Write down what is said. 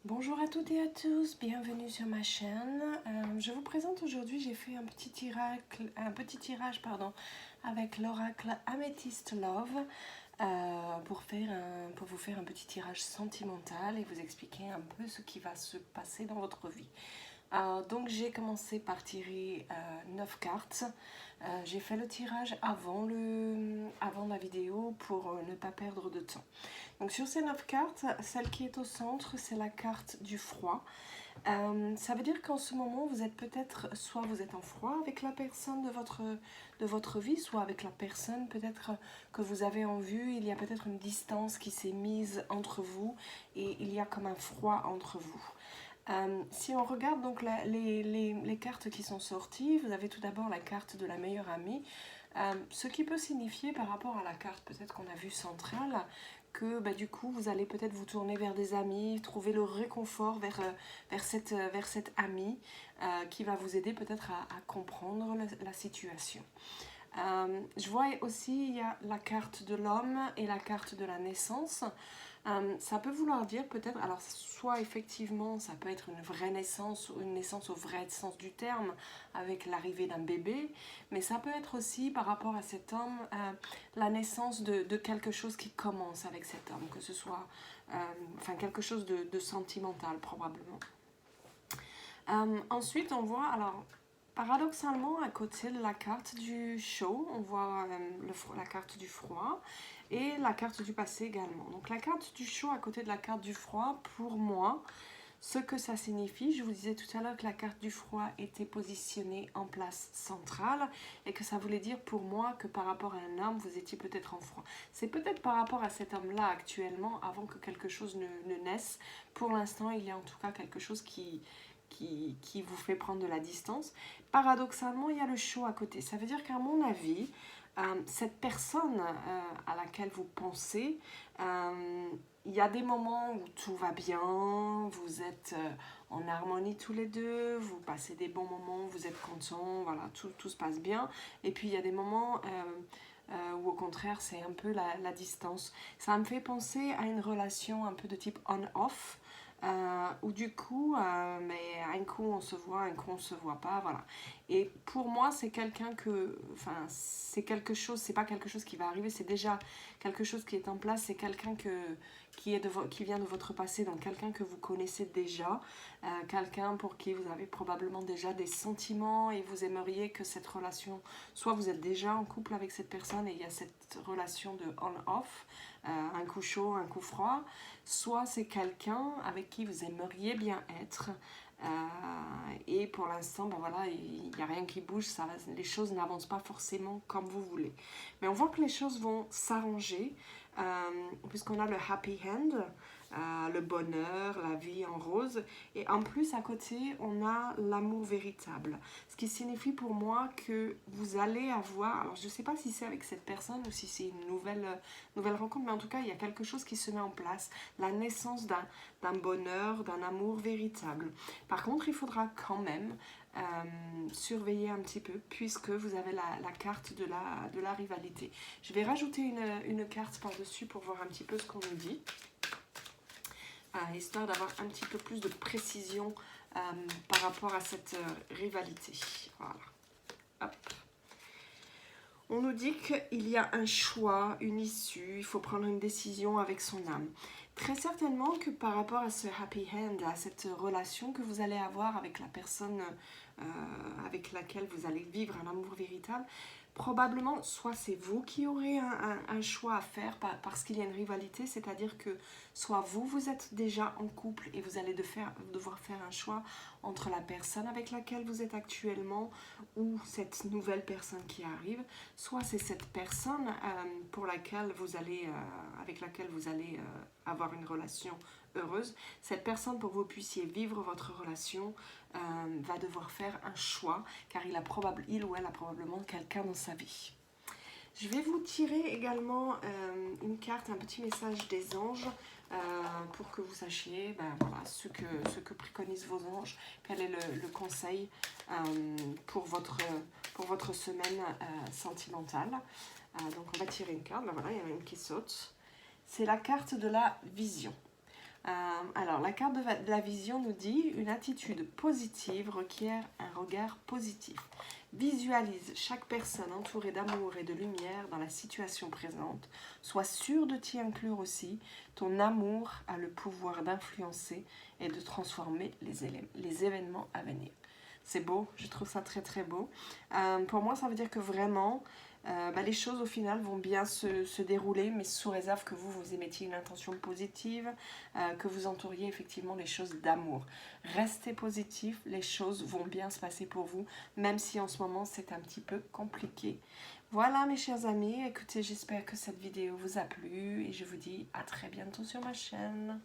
Bonjour à toutes et à tous, bienvenue sur ma chaîne. Je vous présente aujourd'hui, j'ai fait un petit tirage avec l'oracle Amethyst Love pour vous faire un petit tirage sentimental et vous expliquer un peu ce qui va se passer dans votre vie. Donc j'ai commencé par tirer 9 cartes. J'ai fait le tirage avant la vidéo pour ne pas perdre de temps. Donc sur ces 9 cartes, celle qui est au centre, c'est la carte du froid. Ça veut dire qu'en ce moment, vous êtes peut-être, soit vous êtes en froid avec la personne de votre vie, soit avec la personne peut-être que vous avez en vue. Il y a peut-être une distance qui s'est mise entre vous et il y a comme un froid entre vous. Si on regarde donc les cartes qui sont sorties, vous avez tout d'abord la carte de la meilleure amie, ce qui peut signifier par rapport à la carte peut-être qu'on a vue centrale, que du coup vous allez peut-être vous tourner vers des amis, trouver le réconfort vers cette amie qui va vous aider peut-être à comprendre la situation. Je vois aussi il y a la carte de l'homme et la carte de la naissance. Ça peut vouloir dire peut-être, alors soit effectivement ça peut être une vraie naissance ou une naissance au vrai sens du terme avec l'arrivée d'un bébé, mais ça peut être aussi par rapport à cet homme la naissance de quelque chose qui commence avec cet homme, que ce soit quelque chose de sentimental probablement. Ensuite on voit, alors paradoxalement, à côté de la carte du chaud, on voit la carte du froid et la carte du passé également. Donc la carte du chaud à côté de la carte du froid, pour moi, ce que ça signifie, je vous disais tout à l'heure que la carte du froid était positionnée en place centrale et que ça voulait dire pour moi que par rapport à un homme, vous étiez peut-être en froid. C'est peut-être par rapport à cet homme-là actuellement, avant que quelque chose ne naisse. Pour l'instant, il y a en tout cas quelque chose qui vous fait prendre de la distance. Paradoxalement, il y a le chaud à côté. Ça veut dire qu'à mon avis, cette personne à laquelle vous pensez, il y a des moments où tout va bien, vous êtes en harmonie tous les deux, vous passez des bons moments, vous êtes contents, voilà, tout se passe bien. Et puis il y a des moments où au contraire c'est un peu la distance. Ça me fait penser à une relation un peu de type on-off. Où du coup, mais un coup on se voit, un coup on se voit pas, voilà. Et pour moi, c'est quelqu'un que, enfin, c'est quelque chose, c'est pas quelque chose qui va arriver, c'est déjà quelque chose qui est en place, c'est quelqu'un qui vient de votre passé, donc quelqu'un que vous connaissez déjà, quelqu'un pour qui vous avez probablement déjà des sentiments et vous aimeriez que cette relation, soit vous êtes déjà en couple avec cette personne et il y a cette relation de on-off, un coup chaud, un coup froid, soit c'est quelqu'un avec qui vous aimeriez bien être et pour l'instant voilà, il n'y a rien qui bouge, les choses n'avancent pas forcément comme vous voulez, mais on voit que les choses vont s'arranger puisqu'on a le happy end, le bonheur, la vie en rose, et en plus à côté on a l'amour véritable, ce qui signifie pour moi que vous allez avoir, alors je ne sais pas si c'est avec cette personne ou si c'est une nouvelle rencontre, mais en tout cas il y a quelque chose qui se met en place, la naissance d'un bonheur, d'un amour véritable. Par contre il faudra quand même surveiller un petit peu puisque vous avez la carte de la rivalité. Je vais rajouter une carte par-dessus pour voir un petit peu ce qu'on nous dit, histoire d'avoir un petit peu plus de précision par rapport à cette rivalité. Voilà. Hop. On nous dit qu'il y a un choix, une issue, il faut prendre une décision avec son âme. Très certainement que par rapport à ce happy end, à cette relation que vous allez avoir avec la personne avec laquelle vous allez vivre un amour véritable, probablement, soit c'est vous qui aurez un choix à faire parce qu'il y a une rivalité, c'est-à-dire que soit vous êtes déjà en couple et vous allez devoir faire un choix entre la personne avec laquelle vous êtes actuellement ou cette nouvelle personne qui arrive, soit c'est cette personne avec laquelle vous allez avoir une relation heureuse. Cette personne, pour que vous puissiez vivre votre relation, va devoir faire un choix car il ou elle a probablement quelqu'un dans sa vie. Je vais vous tirer également une carte, un petit message des anges pour que vous sachiez voilà, ce que préconisent vos anges, quel est le conseil pour votre semaine sentimentale. Donc on va tirer une carte, voilà, il y en a une qui saute. C'est la carte de la vision. Alors, la carte de la vision nous dit une attitude positive requiert un regard positif. Visualise chaque personne entourée d'amour et de lumière dans la situation présente. Sois sûr de t'y inclure aussi. Ton amour a le pouvoir d'influencer et de transformer les événements à venir. C'est beau, je trouve ça très très beau. Pour moi, ça veut dire que vraiment, les choses au final vont bien se dérouler, mais sous réserve que vous émettiez une intention positive, que vous entouriez effectivement les choses d'amour. Restez positif, les choses vont bien se passer pour vous, même si en ce moment c'est un petit peu compliqué. Voilà mes chers amis, écoutez, j'espère que cette vidéo vous a plu et je vous dis à très bientôt sur ma chaîne.